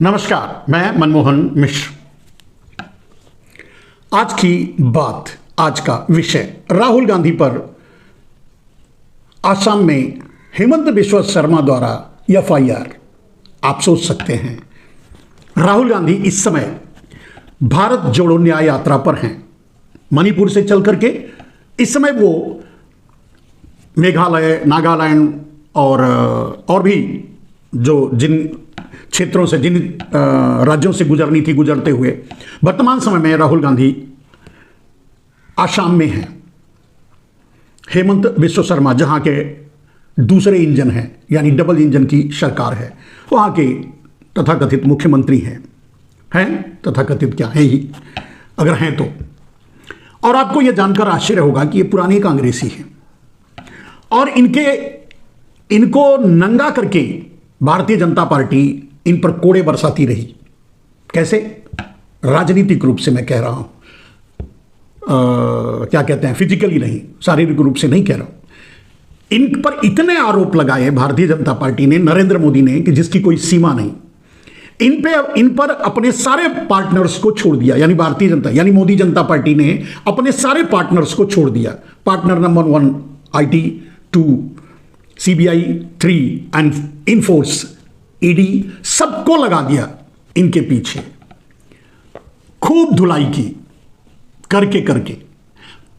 नमस्कार, मैं मनमोहन मिश्र। आज की बात, आज का विषय राहुल गांधी पर आसाम में हेमंत बिस्वा शर्मा द्वारा एफआईआर। आप सोच सकते हैं, राहुल गांधी इस समय भारत जोड़ो न्याय यात्रा पर हैं। मणिपुर से चल करके इस समय वो मेघालय, नागालैंड और भी जिन क्षेत्रों से, जिन राज्यों से गुजरनी थी, गुजरते हुए वर्तमान समय में राहुल गांधी आसाम में हैं। हेमंत बिस्वा शर्मा जहां के दूसरे इंजन हैं, यानी डबल इंजन की सरकार है, वहां के तथाकथित मुख्यमंत्री हैं तथाकथित क्या है ही, अगर हैं तो। और आपको यह जानकर आश्चर्य होगा कि ये पुराने कांग्रेसी हैं और इनको नंगा करके भारतीय जनता पार्टी इन पर कोड़े बरसाती रही। कैसे? राजनीतिक रूप से मैं कह रहा हूं, क्या कहते हैं, फिजिकली नहीं, शारीरिक रूप से नहीं कह रहा हूं। इन पर इतने आरोप लगाए भारतीय जनता पार्टी ने, नरेंद्र मोदी ने, कि जिसकी कोई सीमा नहीं। इन पर अपने सारे पार्टनर्स को छोड़ दिया, यानी भारतीय जनता, यानी मोदी जनता पार्टी ने अपने सारे पार्टनर्स को छोड़ दिया। Partner number 1 IT, 2 CBI, 3 and enforce, ED, सबको लगा दिया इनके पीछे। खूब धुलाई की करके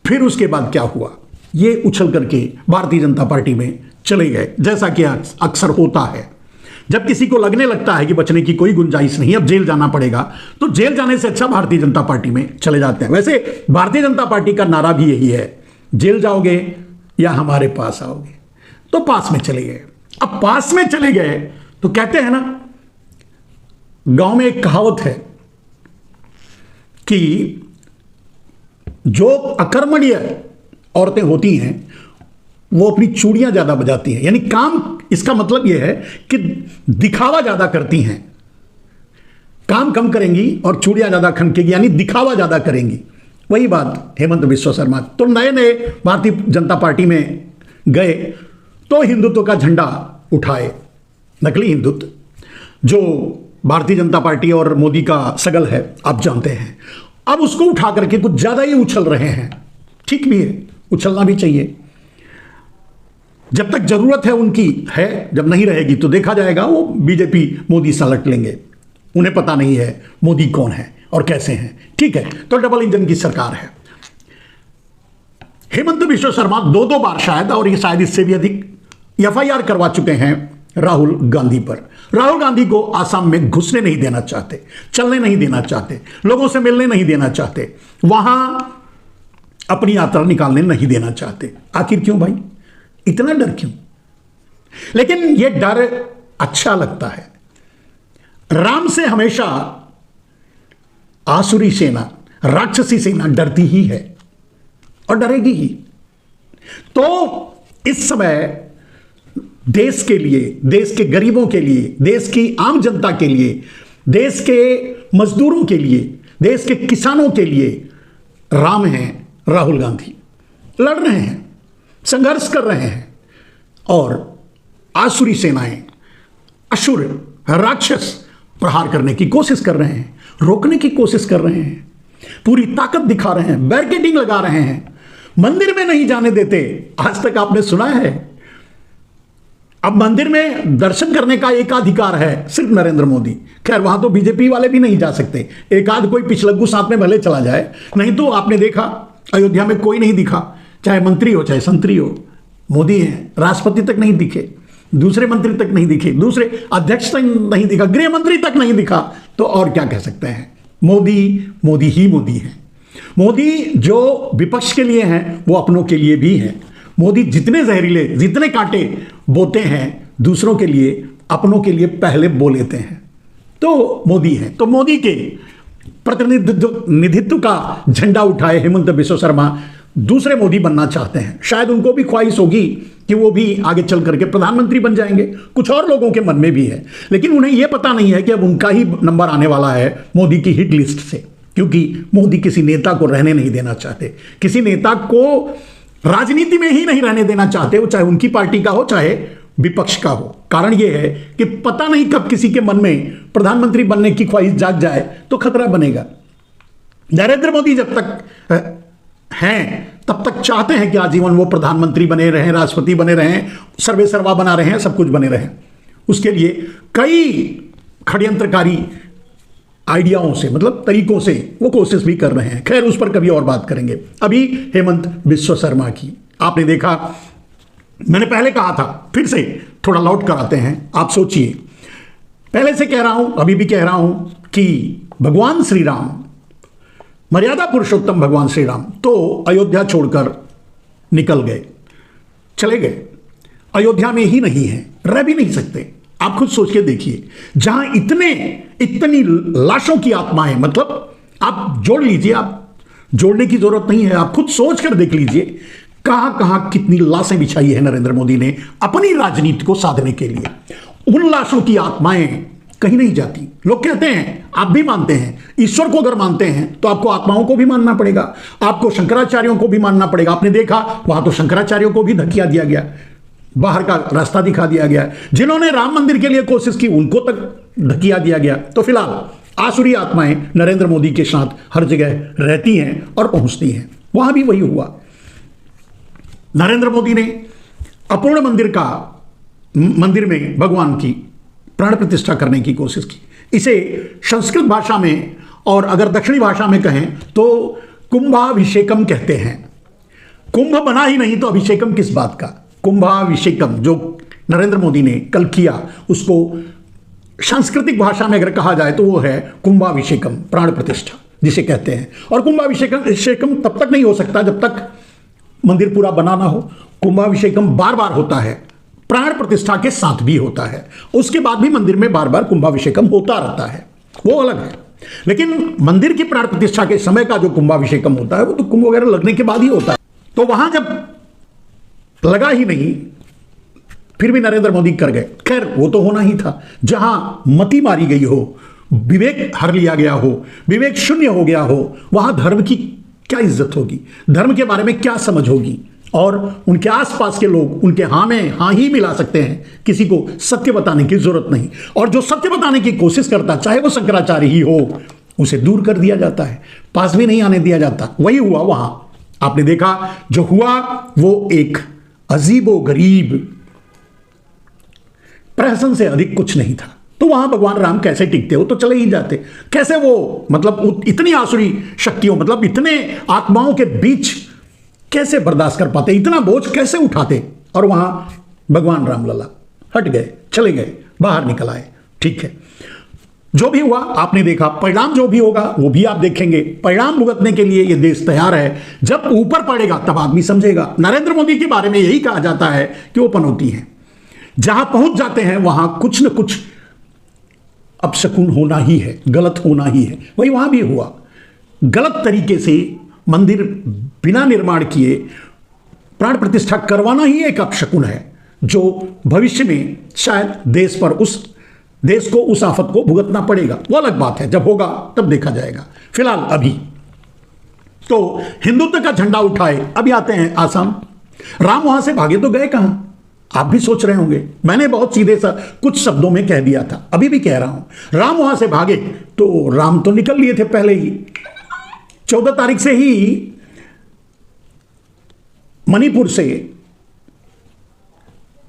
फिर उसके बाद क्या हुआ, ये उछल करके भारतीय जनता पार्टी में चले गए। जैसा कि अक्सर होता है, जब किसी को लगने लगता है कि बचने की कोई गुंजाइश नहीं, अब जेल जाना पड़ेगा, तो जेल जाने से अच्छा भारतीय जनता पार्टी में चले जाते हैं। वैसे भारतीय जनता पार्टी का नारा भी यही है, जेल जाओगे या हमारे पास आओगे। तो पास में चले गए। अब पास में चले गए तो कहते हैं ना, गांव में एक कहावत है कि जो अकर्मण्य औरतें होती हैं वो अपनी चूड़ियां ज्यादा बजाती हैं। यानी काम, इसका मतलब यह है कि दिखावा ज्यादा करती हैं, काम कम करेंगी और चूड़ियां ज्यादा खनकेगी, यानी दिखावा ज्यादा करेंगी। वही बात हेमंत बिस्वा शर्मा तो नए भारतीय जनता पार्टी में गए तो हिंदुत्व का झंडा उठाए, नकली हिंदुत्व, जो भारतीय जनता पार्टी और मोदी का सगल है, आप जानते हैं। अब उसको उठा करके कुछ ज्यादा ही उछल रहे हैं। ठीक भी है, उछलना भी चाहिए। जब तक जरूरत है उनकी है, जब नहीं रहेगी तो देखा जाएगा, वो बीजेपी मोदी सलट लेंगे। उन्हें पता नहीं है मोदी कौन है और कैसे हैं। ठीक है, तो डबल इंजन की सरकार है। हेमंत बिस्वा शर्मा दो बार शायद, और ये शायद इससे भी अधिक, एफआईआर करवा चुके हैं राहुल गांधी पर। राहुल गांधी को आसाम में घुसने नहीं देना चाहते, चलने नहीं देना चाहते, लोगों से मिलने नहीं देना चाहते, वहां अपनी यात्रा निकालने नहीं देना चाहते। आखिर क्यों भाई, इतना डर क्यों? लेकिन यह डर अच्छा लगता है। राम से हमेशा आसुरी सेना, राक्षसी सेना डरती ही है और डरेगी ही। तो इस समय देश के लिए, देश के गरीबों के लिए, देश की आम जनता के लिए, देश के मजदूरों के लिए, देश के किसानों के लिए राम हैं राहुल गांधी। लड़ रहे हैं, संघर्ष कर रहे हैं और आसुरी सेनाएं, असुर, राक्षस प्रहार करने की कोशिश कर रहे हैं, रोकने की कोशिश कर रहे हैं, पूरी ताकत दिखा रहे हैं, बैरिकेडिंग लगा रहे हैं, मंदिर में नहीं जाने देते। आज तक आपने सुना है? अब मंदिर में दर्शन करने का एकाधिकार है सिर्फ नरेंद्र मोदी। खैर, वहां तो बीजेपी वाले भी नहीं जा सकते, एक आध कोई पिछलग्गू साथ में भले चला जाए, नहीं तो आपने देखा अयोध्या में कोई नहीं दिखा, चाहे मंत्री हो चाहे संतरी हो। मोदी हैं, राष्ट्रपति तक नहीं दिखे, दूसरे मंत्री तक नहीं दिखे, दूसरे अध्यक्ष तक नहीं दिखा, गृह मंत्री तक नहीं दिखा, तो और क्या कह सकते हैं? मोदी ही मोदी है। मोदी जो विपक्ष के लिए हैं वो अपनों के लिए भी हैं। मोदी जितने जहरीले, जितने कांटे बोते हैं दूसरों के लिए, अपनों के लिए पहले बो लेते हैं। तो मोदी है। तो मोदी के प्रतिनिधित्व का झंडा उठाए हेमंत बिस्वा शर्मा दूसरे मोदी बनना चाहते हैं। शायद उनको भी ख्वाहिश होगी कि वो भी आगे चल करके प्रधानमंत्री बन जाएंगे, कुछ और लोगों के मन में भी है। लेकिन उन्हें यह पता नहीं है कि अब उनका ही नंबर आने वाला है मोदी की हिट लिस्ट से, क्योंकि मोदी किसी नेता को रहने नहीं देना चाहते, किसी नेता को राजनीति में ही नहीं रहने देना चाहते, वो चाहे उनकी पार्टी का हो चाहे विपक्ष का हो। कारण यह है कि पता नहीं कब किसी के मन में प्रधानमंत्री बनने की ख्वाहिश जाग जाए तो खतरा बनेगा। नरेंद्र मोदी जब तक हैं तब तक चाहते हैं कि आजीवन वो प्रधानमंत्री बने रहें, राष्ट्रपति बने रहें, सर्वे सर्वा बना रहे हैं, सब कुछ बने रहें। उसके लिए कई षड्यंत्रकारी आइडियाओं से, मतलब तरीकों से वो कोशिश भी कर रहे हैं। खैर, उस पर कभी और बात करेंगे। अभी हेमंत बिस्वा शर्मा की आपने देखा, मैंने पहले कहा था, फिर से थोड़ा लौट कर आते हैं। आप सोचिए, पहले से कह रहा हूं, अभी भी कह रहा हूं कि भगवान श्री राम, मर्यादा पुरुषोत्तम भगवान श्री राम तो अयोध्या छोड़कर निकल गए, चले गए। अयोध्या में ही नहीं है, रह भी नहीं सकते। आप खुद सोच के देखिए, जहां इतनी लाशों की आत्माएं, मतलब आप जोड़ लीजिए, आप जोड़ने की जरूरत नहीं है, आप खुद सोच कर देख लीजिए कहां कहां कितनी लाशें बिछाई है नरेंद्र मोदी ने अपनी राजनीति को साधने के लिए। उन लाशों की आत्माएं कहीं नहीं जाती। लोग कहते हैं, आप भी मानते हैं, ईश्वर को अगर मानते हैं तो आपको आत्माओं को भी मानना पड़ेगा, आपको शंकराचार्यों को भी मानना पड़ेगा। आपने देखा वहां तो शंकराचार्यों को भी धकिया दिया गया, बाहर का रास्ता दिखा दिया गया। जिन्होंने राम मंदिर के लिए कोशिश की उनको तक धकिया दिया गया। तो फिलहाल आसुरी आत्माएं नरेंद्र मोदी के साथ हर जगह रहती हैं और पहुंचती हैं। वहां भी वही हुआ। नरेंद्र मोदी ने अपूर्ण मंदिर में भगवान की प्राण प्रतिष्ठा करने की कोशिश की। इसे संस्कृत भाषा में और अगर दक्षिणी भाषा में कहें तो कुंभाभिषेकम कहते हैं। कुंभ बना ही नहीं तो अभिषेकम किस बात का। कुंभाभिषेकम जो नरेंद्र मोदी ने कल किया, उसको सांस्कृतिक भाषा में अगर कहा जाए तो वो है कुंभाभिषेकम, प्राण प्रतिष्ठा जिसे कहते हैं। और कुंभाभिषेकम तब तक नहीं हो सकता जब तक मंदिर पूरा बना ना हो। कुंभाभिषेकम बार बार होता है, प्राण प्रतिष्ठा के साथ भी होता है। उसके बाद भी मंदिर में बार बार कुंभाभिषेकम होता रहता है, वो अलग है। लेकिन मंदिर की प्राण प्रतिष्ठा के समय का जो कुंभाभिषेकम होता है वो तो कुंभ वगैरह लगने के बाद ही होता है। तो वहां जब लगा ही नहीं, फिर भी नरेंद्र मोदी कर गए। खैर, वो तो होना ही था। जहां मति मारी गई हो, विवेक हर लिया गया हो, विवेक शून्य हो गया हो, वहां धर्म की क्या इज्जत होगी, धर्म के बारे में क्या समझ होगी। और उनके आसपास के लोग उनके हाँ में हाँ ही मिला सकते हैं, किसी को सत्य बताने की जरूरत नहीं। और जो सत्य बताने की कोशिश करता, चाहे वो शंकराचार्य ही हो, उसे दूर कर दिया जाता है, पास भी नहीं आने दिया जाता। वही हुआ वहां। आपने देखा जो हुआ वो एक अजीबो गरीब प्रहसन से अधिक कुछ नहीं था। तो वहां भगवान राम कैसे टिकते हो, तो चले ही जाते। कैसे वो, मतलब इतनी आसुरी शक्तियों, मतलब इतने आत्माओं के बीच कैसे बर्दाश्त कर पाते, इतना बोझ कैसे उठाते। और वहां भगवान राम लला हट गए, चले गए, बाहर निकल आए। ठीक है, जो भी हुआ आपने देखा। परिणाम जो भी होगा वो भी आप देखेंगे। परिणाम भुगतने के लिए ये देश तैयार है। जब ऊपर पड़ेगा तब आदमी समझेगा। नरेंद्र मोदी के बारे में यही कहा जाता है कि वो पनौती है। जहां पहुंच जाते हैं वहां कुछ न कुछ अपशकुन होना ही है, गलत होना ही है। वही वहां भी हुआ। गलत तरीके से मंदिर बिना निर्माण किए प्राण प्रतिष्ठा करवाना ही एक अपशकुन है, जो भविष्य में शायद देश को उस आफत को भुगतना पड़ेगा। वो अलग बात है, जब होगा तब देखा जाएगा। फिलहाल अभी तो हिंदुत्व का झंडा उठाए। अभी आते हैं आसाम। राम वहां से भागे तो गए कहां, आप भी सोच रहे होंगे। मैंने बहुत सीधे सा कुछ शब्दों में कह दिया था, अभी भी कह रहा हूं। राम वहां से भागे तो राम तो निकल लिए थे पहले ही। 14 तारीख से ही मणिपुर से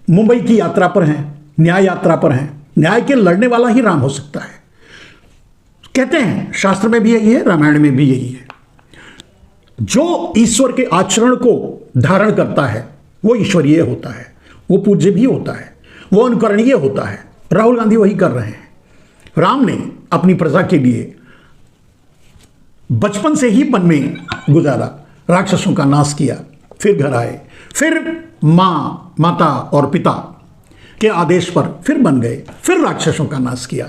मुंबई की यात्रा पर हैं, न्याय यात्रा पर हैं। न्याय के लड़ने वाला ही राम हो सकता है, कहते हैं। शास्त्र में भी यही है, रामायण में भी यही है। जो ईश्वर के आचरण को धारण करता है वो ईश्वरीय होता है, वो पूज्य भी होता है, वो अनुकरणीय होता है। राहुल गांधी वही कर रहे हैं। राम ने अपनी प्रजा के लिए बचपन से ही वन में गुजारा, राक्षसों का नाश किया, फिर घर आए, फिर माता और पिता के आदेश पर फिर बन गए, फिर राक्षसों का नाश किया।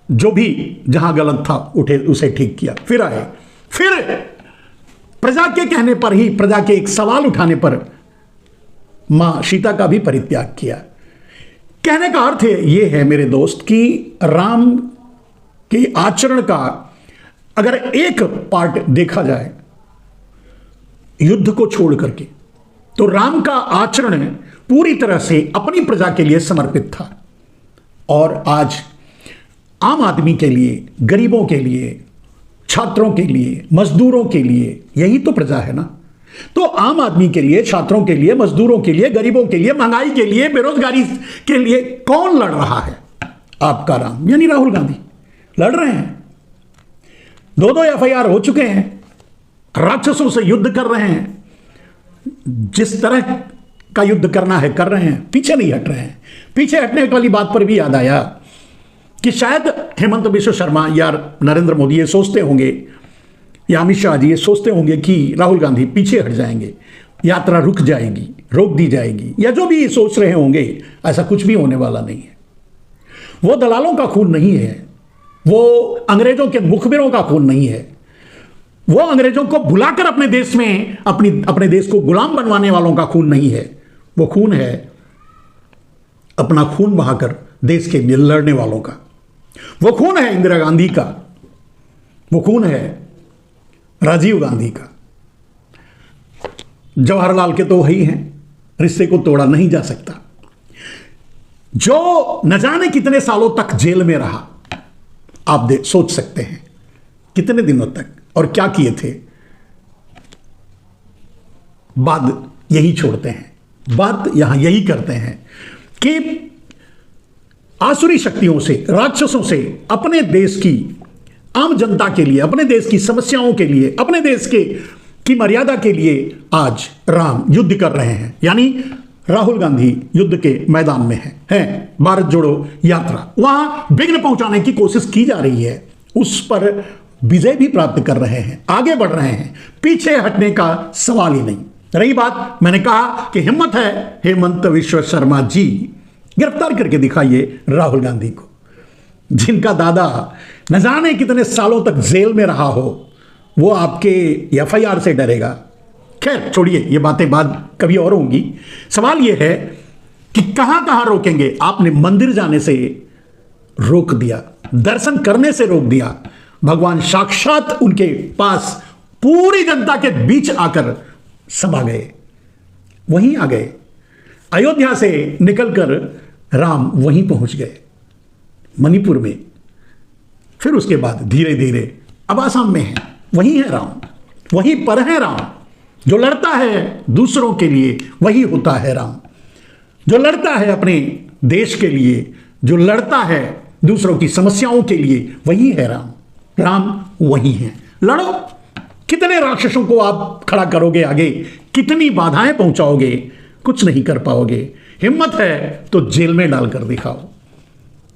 जो भी जहां गलत था उठे उसे ठीक किया, फिर आए, फिर प्रजा के कहने पर ही, प्रजा के एक सवाल उठाने पर मां सीता का भी परित्याग किया। कहने का अर्थ यह है मेरे दोस्त कि राम के आचरण का अगर एक पार्ट देखा जाए युद्ध को छोड़ करके, तो राम का आचरण पूरी तरह से अपनी प्रजा के लिए समर्पित था। और आज आम आदमी के लिए, गरीबों के लिए, छात्रों के लिए, मजदूरों के लिए यही तो प्रजा है ना। तो आम आदमी के लिए, छात्रों के लिए, मजदूरों के लिए, गरीबों के लिए, महंगाई के लिए, बेरोजगारी के लिए कौन लड़ रहा है? आपका राम यानी राहुल गांधी लड़ रहे हैं। 2-2 FIR हो चुके हैं, राक्षसों से युद्ध कर रहे हैं। जिस तरह का युद्ध करना है कर रहे हैं, पीछे नहीं हट रहे हैं। पीछे हटने वाली बात पर भी याद आया कि शायद हेमंत बिश्व शर्मा या नरेंद्र मोदी ये सोचते होंगे, या अमित शाह जी ये सोचते होंगे कि राहुल गांधी पीछे हट जाएंगे, यात्रा रुक जाएगी, रोक दी जाएगी, या जो भी सोच रहे होंगे। ऐसा कुछ भी होने वाला नहीं है। वो दलालों का खून नहीं है, वो अंग्रेजों के मुखबिरों का खून नहीं है, वो अंग्रेजों को बुलाकर अपने देश में अपने देश को गुलाम बनवाने वालों का खून नहीं है। वो खून है अपना खून बहाकर देश के लिए लड़ने वालों का। वो खून है इंदिरा गांधी का, वो खून है राजीव गांधी का। जवाहरलाल के तो वही हैं, रिश्ते को तोड़ा नहीं जा सकता। जो न जाने कितने सालों तक जेल में रहा, आप सोच सकते हैं कितने दिनों तक, और क्या किए थे। बात यही छोड़ते हैं, बात यहां यही करते हैं कि आसुरी शक्तियों से, राक्षसों से अपने देश की आम जनता के लिए, अपने देश की समस्याओं के लिए, अपने देश की मर्यादा के लिए आज राम युद्ध कर रहे हैं। यानी राहुल गांधी युद्ध के मैदान में हैं। भारत जोड़ो यात्रा वहां विघ्न पहुंचाने की कोशिश की जा रही है, उस पर विजय भी प्राप्त कर रहे हैं, आगे बढ़ रहे हैं। पीछे हटने का सवाल ही नहीं। रही बात, मैंने कहा कि हिम्मत है हेमंत विश्व शर्मा जी, गिरफ्तार करके दिखाइए राहुल गांधी को, जिनका दादा न जाने कितने सालों तक जेल में रहा हो। वो आपके FIR से डरेगा? खैर छोड़िए, ये बातें बाद कभी और होंगी। सवाल ये है कि कहां कहां रोकेंगे। आपने मंदिर जाने से रोक दिया, दर्शन करने से रोक दिया। भगवान साक्षात उनके पास पूरी जनता के बीच आकर समा गए, वहीं आ गए। अयोध्या से निकलकर राम वहीं पहुंच गए, मणिपुर में। फिर उसके बाद धीरे धीरे अब आसाम में है, वहीं है राम, वहीं पर है राम। जो लड़ता है दूसरों के लिए वही होता है राम। जो लड़ता है अपने देश के लिए, जो लड़ता है दूसरों की समस्याओं के लिए, वही है राम। राम वही है। लड़ो। कितने राक्षसों को आप खड़ा करोगे आगे, कितनी बाधाएं पहुंचाओगे, कुछ नहीं कर पाओगे। हिम्मत है तो जेल में डालकर दिखाओ,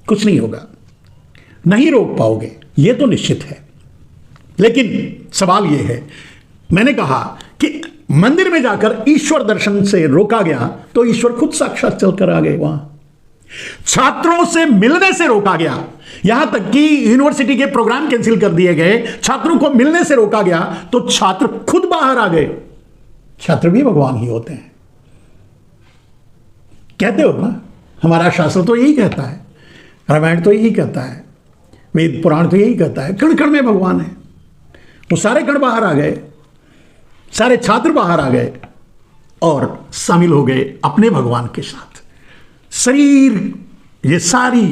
कुछ नहीं होगा, नहीं रोक पाओगे, यह तो निश्चित है। लेकिन सवाल यह है, मैंने कहा कि मंदिर में जाकर ईश्वर दर्शन से रोका गया तो ईश्वर खुद साक्षात चलकर आ गए वहां। छात्रों से मिलने से रोका गया, यहां तक कि यूनिवर्सिटी के प्रोग्राम कैंसिल कर दिए गए, छात्रों को मिलने से रोका गया तो छात्र खुद बाहर आ गए। छात्र भी भगवान ही होते हैं, कहते हो ना। हमारा शास्त्र तो यही कहता है, रामायण तो यही कहता है, वेद पुराण तो यही कहता है, कण कण में भगवान है। वो सारे कण बाहर आ गए, सारे छात्र बाहर आ गए और शामिल हो गए अपने भगवान के साथ। शरीर, ये सारी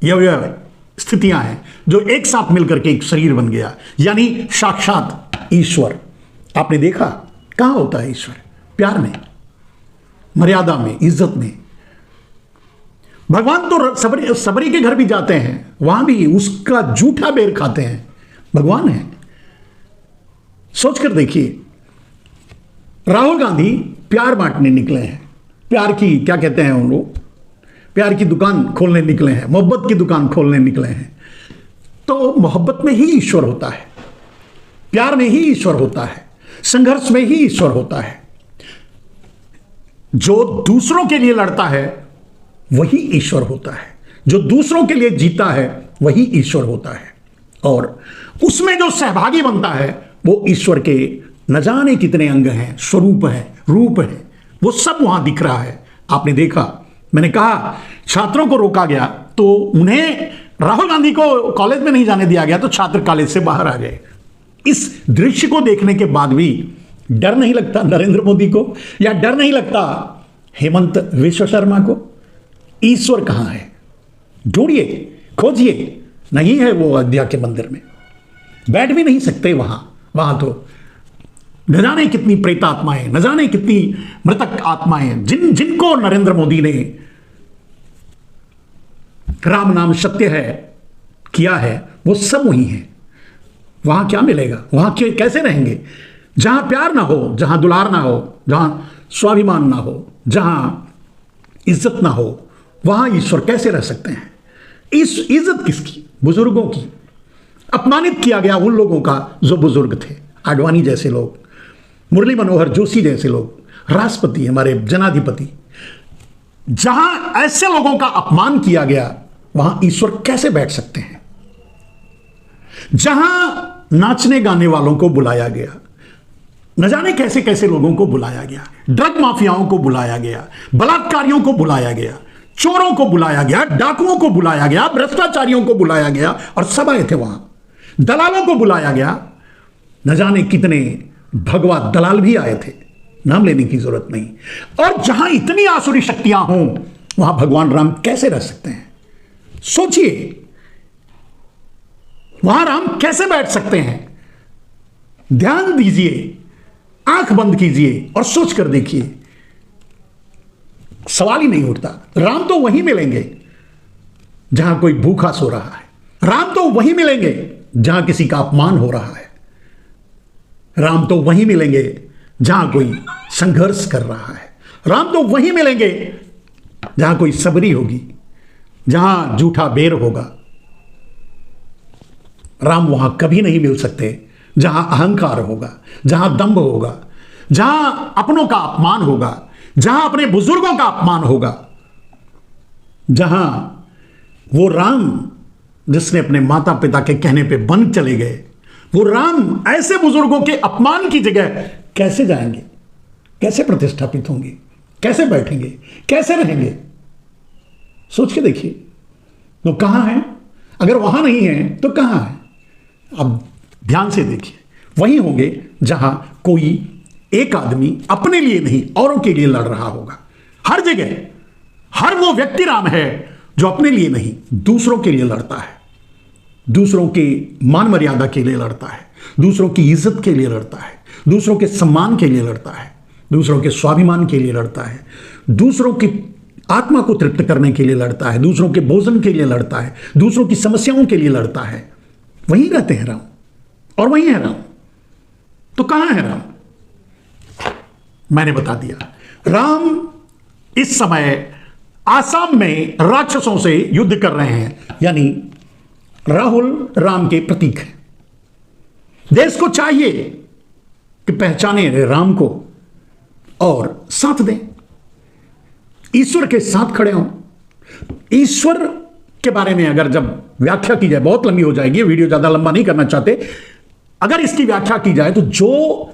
ये स्थितियां हैं जो एक साथ मिलकर के एक शरीर बन गया, यानी साक्षात ईश्वर। आपने देखा कहां होता है ईश्वर? प्यार में, मर्यादा में, इज्जत में। भगवान तो सबरी के घर भी जाते हैं, वहां भी उसका जूठा बेर खाते हैं, भगवान है। सोचकर देखिए, राहुल गांधी प्यार बांटने निकले हैं, प्यार की क्या कहते हैं उन लोग, प्यार की दुकान खोलने निकले हैं, मोहब्बत की दुकान खोलने निकले हैं। तो मोहब्बत में ही ईश्वर होता है, प्यार में ही ईश्वर होता है, संघर्ष में ही ईश्वर होता है। जो दूसरों के लिए लड़ता है वही ईश्वर होता है, जो दूसरों के लिए जीता है वही ईश्वर होता है, और उसमें जो सहभागी बनता है वो ईश्वर के न जाने कितने अंग हैं, स्वरूप है, रूप है, वो सब वहां दिख रहा है। आपने देखा, मैंने कहा छात्रों को रोका गया तो उन्हें, राहुल गांधी को कॉलेज में नहीं जाने दिया गया तो छात्र कॉलेज से बाहर आ गए। इस दृश्य को देखने के बाद भी डर नहीं लगता नरेंद्र मोदी को, या डर नहीं लगता हेमंत विश्व शर्मा को। ईश्वर कहां है? ढूंढिए, खोजिए। नहीं है वो अयोध्या के मंदिर में, बैठ भी नहीं सकते वहां तो न जाने कितनी प्रेतात्माएं, न जाने कितनी मृतक आत्माएं, जिनको नरेंद्र मोदी ने राम नाम सत्य है किया है, वो सब वही हैं। वहां क्या मिलेगा? वहां कैसे रहेंगे? जहां प्यार ना हो, जहां दुलार ना हो, जहां स्वाभिमान ना हो, जहां इज्जत ना हो, वहां ईश्वर कैसे रह सकते हैं? इस इज्जत किसकी? बुजुर्गों की। अपमानित किया गया उन लोगों का जो बुजुर्ग थे, आडवाणी जैसे लोग, मुरली मनोहर जोशी जैसे लोग, राष्ट्रपति, हमारे जनाधिपति। जहां ऐसे लोगों का अपमान किया गया, वहां ईश्वर कैसे बैठ सकते हैं? जहां नाचने गाने वालों को बुलाया गया, न जाने कैसे कैसे लोगों को बुलाया गया, ड्रग माफियाओं को बुलाया गया, बलात्कारियों को बुलाया गया, चोरों को बुलाया गया, डाकुओं को बुलाया गया, भ्रष्टाचारियों को बुलाया गया, और सब आए थे वहां। दलालों को बुलाया गया, न जाने कितने भगवा दलाल भी आए थे, नाम लेने की जरूरत नहीं। और जहां इतनी आसुरी शक्तियां हों, वहां भगवान राम कैसे रह सकते हैं? सोचिए, वहां राम कैसे बैठ सकते हैं? ध्यान दीजिए, आंख बंद कीजिए और सोच कर देखिए। सवाल ही नहीं उठता। राम तो वहीं मिलेंगे जहां कोई भूखा सो रहा है, राम तो वहीं मिलेंगे जहां किसी का अपमान हो रहा है, राम तो वहीं मिलेंगे जहां कोई संघर्ष कर रहा है, राम तो वहीं मिलेंगे जहां कोई सबरी होगी, जहां झूठा बेर होगा। राम वहां कभी नहीं मिल सकते जहां अहंकार होगा, जहां दंभ होगा, जहां अपनों का अपमान होगा, जहां अपने बुजुर्गों का अपमान होगा, जहां वो राम जिसने अपने माता पिता के कहने पे वन चले गए, वो राम ऐसे बुजुर्गों के अपमान की जगह कैसे जाएंगे? कैसे प्रतिष्ठापित होंगे? कैसे बैठेंगे? कैसे रहेंगे? सोच के देखिए। तो कहां है? अगर वहां नहीं है तो कहां है? अब ध्यान से देखिए, वहीं होंगे जहां कोई एक आदमी अपने लिए नहीं, औरों के लिए लड़ रहा होगा। हर जगह हर वो व्यक्ति राम है जो अपने लिए नहीं, दूसरों के लिए लड़ता है, दूसरों के मान मर्यादा के लिए लड़ता है, दूसरों की इज्जत के लिए लड़ता है, दूसरों के सम्मान के लिए लड़ता है, दूसरों के स्वाभिमान के लिए लड़ता है, दूसरों की आत्मा को तृप्त करने के लिए लड़ता है, दूसरों के भोजन के लिए लड़ता है, दूसरों की समस्याओं के लिए लड़ता है। वहीं रहते हैं राम, और वहीं है राम। तो कहां है राम? मैंने बता दिया। राम इस समय आसाम में राक्षसों से युद्ध कर रहे हैं, यानी राहुल राम के प्रतीक हैं। देश को चाहिए कि पहचाने राम को और साथ दें, ईश्वर के साथ खड़े हों। ईश्वर के बारे में अगर जब व्याख्या की जाए, बहुत लंबी हो जाएगी, वीडियो ज्यादा लंबा नहीं करना चाहते। अगर इसकी व्याख्या की जाए तो जो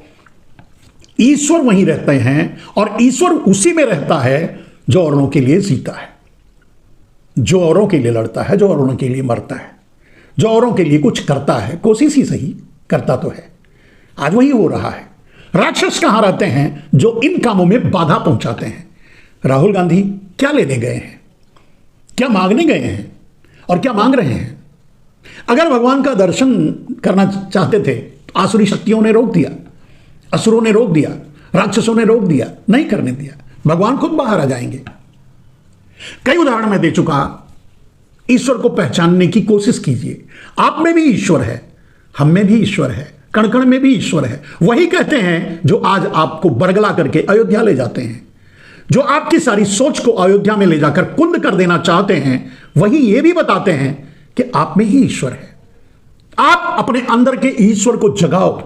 ईश्वर वहीं रहते हैं, और ईश्वर उसी में रहता है जो औरों के लिए जीता है, जो औरों के लिए लड़ता है, जो औरों के लिए मरता है, जो औरों के लिए कुछ करता है, कोशिश ही सही करता तो है। आज वही हो रहा है। राक्षस कहां रहते हैं? जो इन कामों में बाधा पहुंचाते हैं। राहुल गांधी क्या लेने गए हैं? क्या मांगने गए हैं? और क्या मांग रहे हैं? अगर भगवान का दर्शन करना चाहते थे, आसुरी शक्तियों ने रोक दिया, असुरों ने रोक दिया, राक्षसों ने रोक दिया, नहीं करने दिया। भगवान खुद बाहर आ जाएंगे। कई उदाहरण मैं दे चुका। ईश्वर को पहचानने की कोशिश कीजिए। आप में भी ईश्वर है, हम में भी ईश्वर है, कण कण में भी ईश्वर है। वही कहते हैं जो आज आपको बरगला करके अयोध्या ले जाते हैं, जो आपकी सारी सोच को अयोध्या में ले जाकर कुंद कर देना चाहते हैं। वही ये भी बताते हैं कि आप में ही ईश्वर है। आप अपने अंदर के ईश्वर को जगाओ,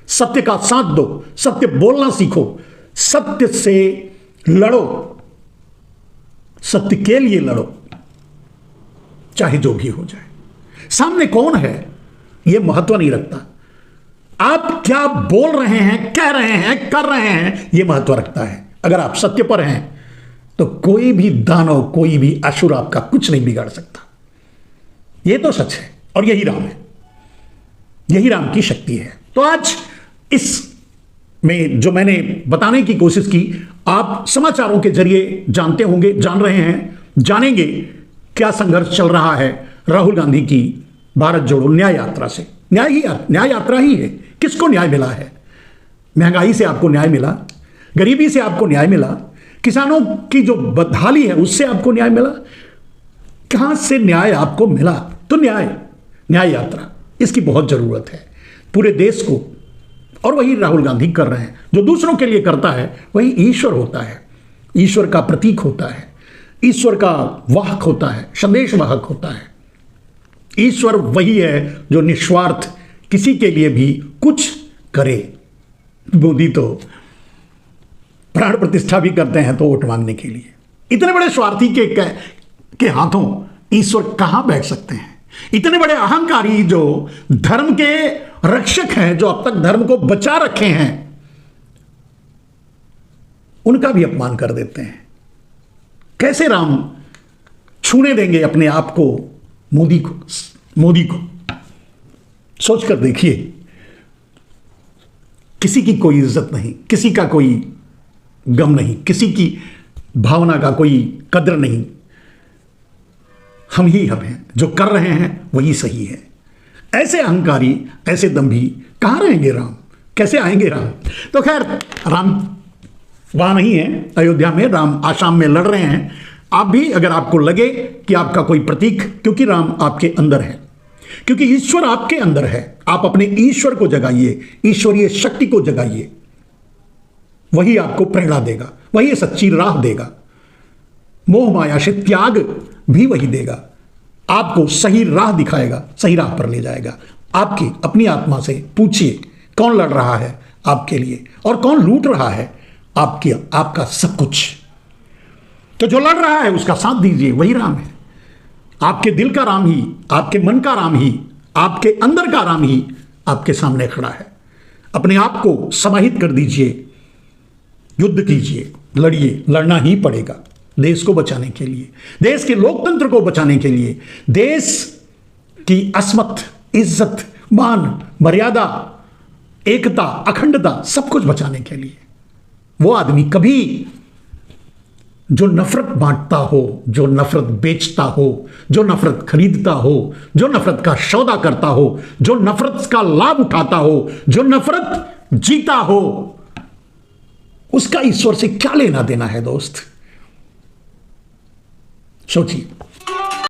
सत्य का साथ दो, सत्य बोलना सीखो, सत्य से लड़ो, सत्य के लिए लड़ो, चाहे जो भी हो जाए। सामने कौन है यह महत्व नहीं रखता। आप क्या बोल रहे हैं, कह रहे हैं, कर रहे हैं, यह महत्व रखता है। अगर आप सत्य पर हैं तो कोई भी दानव, कोई भी असुर आपका कुछ नहीं बिगाड़ सकता। यह तो सच है, और यही राम है, यही राम की शक्ति है। तो आज इस में जो मैंने बताने की कोशिश की, आप समाचारों के जरिए जानते होंगे, जान रहे हैं, जानेंगे क्या संघर्ष चल रहा है राहुल गांधी की भारत जोड़ो न्याय यात्रा से। न्याय यात्रा ही है। किसको न्याय मिला है? महंगाई से आपको न्याय मिला, गरीबी से आपको न्याय मिला, किसानों की जो बदहाली है उससे आपको न्याय मिला। कहां से न्याय आपको मिला? तो न्याय यात्रा, इसकी बहुत जरूरत है पूरे देश को। और वही राहुल गांधी कर रहे हैं। जो दूसरों के लिए करता है वही ईश्वर होता है, ईश्वर का प्रतीक होता है, ईश्वर का वाहक होता है, संदेश वाहक होता है। ईश्वर वही है जो निस्वार्थ किसी के लिए भी कुछ करे। मोदी तो प्राण प्रतिष्ठा भी करते हैं तो वोट मांगने के लिए। इतने बड़े स्वार्थी के हाथों ईश्वर कहां बैठ सकते हैं? इतने बड़े अहंकारी जो धर्म के रक्षक हैं, जो अब तक धर्म को बचा रखे हैं, उनका भी अपमान कर देते हैं। कैसे राम छूने देंगे अपने आप को मोदी को? सोच कर देखिए। किसी की कोई इज्जत नहीं, किसी का कोई गम नहीं, किसी की भावना का कोई कद्र नहीं। हम हैं, जो कर रहे हैं वही सही है। ऐसे अहंकारी, ऐसे दंभी कहां रहेंगे राम? कैसे आएंगे राम? तो खैर, राम वहां नहीं है, अयोध्या में राम आसाम में लड़ रहे हैं। आप भी, अगर आपको लगे कि आपका कोई प्रतीक, क्योंकि राम आपके अंदर है, क्योंकि ईश्वर आपके अंदर है, आप अपने ईश्वर को जगाइए, ईश्वरीय शक्ति को जगाइए। वही आपको प्रेरणा देगा, वही सच्ची राह देगा। मोह माया से त्याग भी वही देगा, आपको सही राह दिखाएगा, सही राह पर ले जाएगा। आपकी अपनी आत्मा से पूछिए, कौन लड़ रहा है आपके लिए और कौन लूट रहा है आपका सब कुछ? तो जो लड़ रहा है उसका साथ दीजिए, वही राम है। आपके दिल का राम ही, आपके मन का राम ही, आपके अंदर का राम ही आपके सामने खड़ा है। अपने आप को समाहित कर दीजिए, युद्ध कीजिए, लड़िए, लड़ना ही पड़ेगा देश को बचाने के लिए, देश के लोकतंत्र को बचाने के लिए, देश की अस्मत, इज्जत, मान, मर्यादा, एकता, अखंडता, सब कुछ बचाने के लिए। वो आदमी कभी जो नफरत बांटता हो, जो नफरत बेचता हो, जो नफरत खरीदता हो, जो नफरत का सौदा करता हो, जो नफरत का लाभ उठाता हो, जो नफरत जीता हो, उसका ईश्वर से क्या लेना देना है दोस्त? सोचिए।